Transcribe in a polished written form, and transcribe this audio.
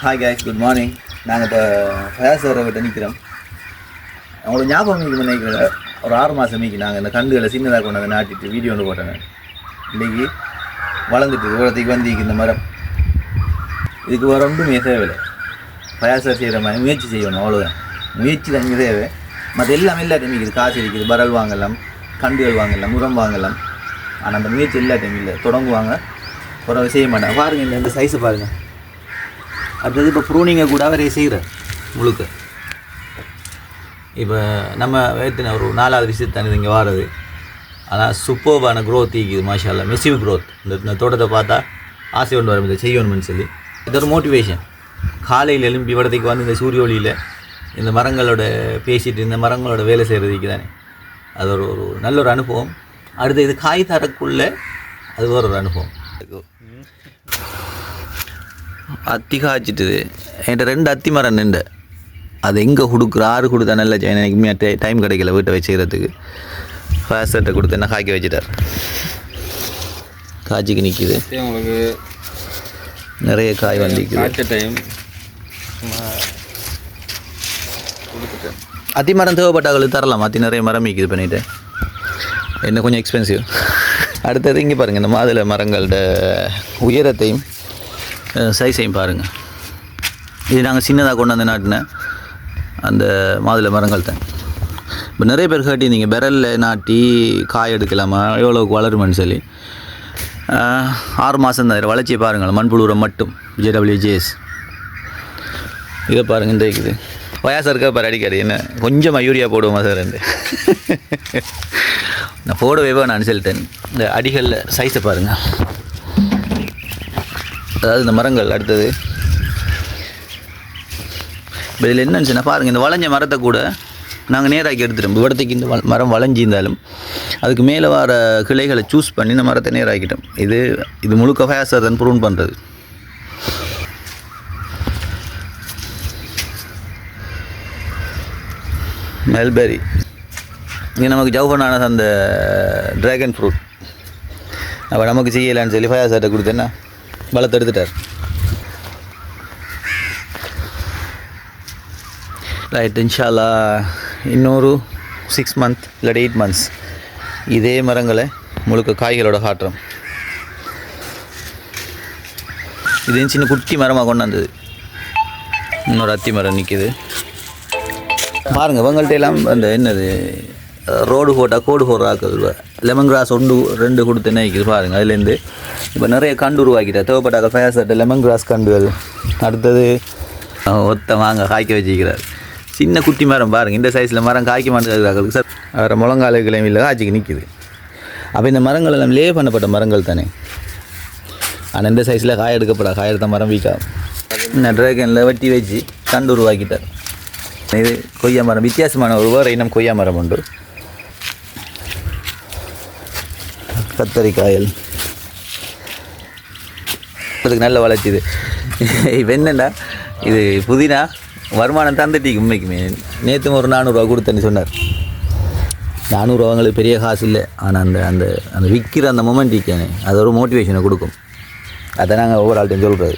Hi guys, good morning. நாங்கள் இப்போ ஃபயாஸ் சாரை விட்டு நிற்கிறோம். அவங்களுக்கு ஞாபகம் மீக்கு நினைக்கிறேன். ஒரு 6 மாதம் மீக்கி நாங்கள் இந்த கண்டுகளை சின்னதாக கொண்டு வந்து நாட்டிட்டு வீடியோ ஒன்று போட்டோங்க. இன்றைக்கி வளர்ந்துட்டு இவ்வளோத்துக்கு வந்திக்கு இந்த மரம். இதுக்கு வேறு ஒன்றுமே தேவையில்லை. ஃபயாஸ் சார் செய்கிற மாதிரி முயற்சி செய்யணும், அவ்வளோதான். முயற்சி தான் இங்கே தேவை. மற்ற எல்லாமே எல்லாத்தையும் மீக்குது. காசு இருக்குது, பரல் வாங்கலாம், கண்டுகள் வாங்கலாம், முரம் வாங்கலாம். ஆனால் அந்த முயற்சி எல்லாத்தையும் இல்லை. தொடங்குவாங்க, ஒரு செய்ய மாட்டாங்க. பாருங்கள், இந்த சைஸை பாருங்கள். அடுத்தது இப்போ ப்ரூனிங்கை கூட அவரே செய்கிறார் முழுக்க. இப்போ நம்ம வேத்தின ஒரு 4வது விஷயத்தானது இங்கே வாரது. ஆனால் சூப்பர்வான க்ரோத் இருக்குது, மாஷால்லா, மெசிவ் க்ரோத். இந்த தோட்டத்தை பார்த்தா ஆசை கொண்டு வரும், இதை செய்யணும்னு சொல்லி. இது ஒரு மோட்டிவேஷன். காலையில் எழும்பி இடத்துக்கு வந்து இந்த சூரிய ஒளியில் இந்த மரங்களோட பேசிட்டு இந்த மரங்களோட வேலை செய்கிறதுக்கு தானே அது ஒரு நல்ல ஒரு அனுபவம். அடுத்து இது காய் தரக்குள்ளே அது ஒரு அனுபவம். அத்தி காய்ச்சிட்டுது. என்கிட்ட 2 அத்தி மரம் நின்று அது எங்கே கொடுக்குற 6 கொடுத்தா நல்ல எனக்கு டைம் கிடைக்கல வீட்டை வச்சுக்கிறதுக்கு. ஃபேஸ்ட்டை கொடுத்து என்ன காய்க்க வச்சுட்டார். காய்ச்சிக்கு நிற்கிது, உங்களுக்கு நிறைய காய் வந்துக்குது. டைம் அத்தி மரம் தேவைப்பட்டாங்களுக்கு தரலாம். அத்தி நிறைய மரம் மீக்குது பண்ணிவிட்டு என்ன கொஞ்சம் எக்ஸ்பென்சிவ். அடுத்தது இங்கே பாருங்கள், இந்த மாதுளை மரங்களோட உயரத்தையும் சைஸையும் பாருங்கள். இது நாங்கள் சின்னதாக கொண்டு வந்து நாட்டின அந்த மாதுளை மரங்கள் தான். இப்போ நிறைய பேர் கேட்டிருந்தீங்க பெரலில் நாட்டி காய் எடுக்கலாமா, எவ்வளோக்கு வளருமான்னு சொல்லி. 6 மாதம் தான் வளர்ச்சியை பாருங்கள். மண்புழு உரம் மட்டும் JWJS. இதை பாருங்கள், இந்த இருக்குது வயாசம் இருக்க பாரு. அடிக்கடி என்ன கொஞ்சமாக யூரியா போடுவோமா சார் ரெண்டு நான் போடவே நான் சொல்லிட்டேன். இந்த அடிகளில் சைஸை பாருங்கள். அதாவது இந்த மரங்கள். அடுத்தது இப்போ இதில் என்னன்னு பாருங்கள், இந்த வளைஞ்ச மரத்தை கூட நாங்கள் நேராக்கி எடுத்துட்டோம். இவ்வளோத்துக்கு இந்த மரம் வளைஞ்சிருந்தாலும் அதுக்கு மேலே வர கிளைகளை சூஸ் பண்ணி இந்த மரத்தை நேராக்கிட்டோம். இது முழுக்க ஃபயாஸர் தான் ப்ரூன் பண்ணுறது. மெல்பெரி இங்கே நமக்கு ஜவுஃபனான அந்த ட்ராகன் ஃப்ரூட் அப்போ நமக்கு செய்யலான்னு சொல்லி ஃபயாஸர்கிட்ட கொடுத்தேன்னா வளர்த்து எடுத்துட்டார். ரைட், இன்ஷால்லா இன்னொரு 6 மந்த் இல்லாட்டி 8 மந்த்ஸ் இதே மரங்களை முழுக்க காய்களோட காட்டுறோம். இது சின்ன குட்டி மரமாக கொண்டாந்தது. இன்னொரு அத்தி மரம் நிற்கிது பாருங்கள். இவங்கள்ட்ட எல்லாம் அந்த என்னது ரோடு போட்டால் கோடு போடுறாக்குது. லெமன் கிராஸ் 1-2 கொடுத்து என்ன வைக்கிது பாருங்கள். அதுலேருந்து இப்போ நிறைய கண்டு உருவாக்கிட்டார். தேவைப்பட்டாக்க ஃபயாசர்ட்ட லெமன் கிராஸ் கண்டுகள். அடுத்தது ஒத்த வாங்க காய்க்க வச்சுக்கிறார். சின்ன குட்டி மரம் பாருங்கள். இந்த சைஸில் மரம் காய்க்க மாட்டேங்கிறாங்க சார். வேறு முழங்கால கிழமையில் காய்ச்சிக்கு நிற்கிது. அப்போ இந்த மரங்கள் எல்லாம் லே பண்ணப்பட்ட மரங்கள் தானே. ஆனால் இந்த சைஸில் காய் எடுக்கப்படாது. காய் எடுத்த மரம் வீக்காகும். இன்னும் ட்ராகனில் வெட்டி வச்சு கண்டு உருவாக்கிட்டார். இது கொய்யா மரம். வித்தியாசமான ஒரு வேறு இனம் கொய்யா மரம் உண்டு. கத்தரிக்காயல் அதுக்கு நல்ல வளர்ச்சி. இது என்னண்டா, இது புதினா வருமானம் தந்துட்டிக்கு உண்மைக்குமே. நேற்று ஒரு 400 ரூபா கொடுத்தேன்னு சொன்னார். 400 ரூபா அவங்களுக்கு பெரிய காசு இல்லை. ஆனால் அந்த அந்த அந்த விற்கிற அந்த மொமெண்ட் அது ஒரு மோட்டிவேஷனை கொடுக்கும். அதை நாங்கள் ஒவ்வொரு ஆள்கிட்டையும் சொல்கிறது.